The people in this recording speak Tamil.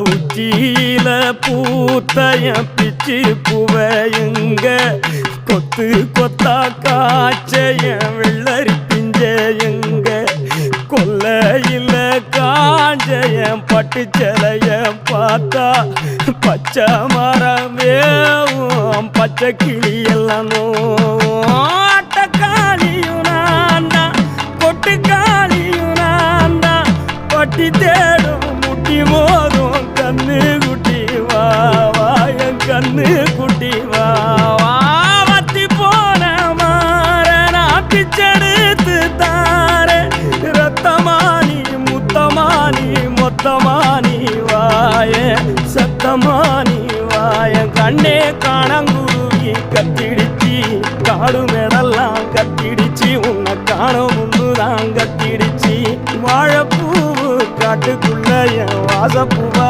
உச்சியில பூத்தைய பிச்சு புவையுங்க கொத்து கொத்தா காய்ச்சைய வெள்ளரி பிஞ்சையுங்க கொல்லையில காஞ்சைய பட்டு சிலைய பார்த்தா பச்சை மரம் வேவும் பச்சை கிளி எல்லாம் ஆட்டக்காளியும் நான் தான் பொட்டுக்காளியும் நான் தான் பட்டி தேடும் முட்டி மோதும் கண்ணு குட்டி வா வா என் கண்ணு குட்டி வா வா வத்தி போன மாற நான் பிச்செடுத்து தார ரத்தமானி முத்தமானி மொத்தமானி வாய சத்தமானி வாய கண்ணே காணங்குருவி கத்திடுச்சி காடு மேடெல்லாம் கத்திடுச்சி உன்னை காணும் முன்னுதான் கத்திடுச்சி வாழைப்பூ காட்டுக்குள்ள என் வாசப்பூவா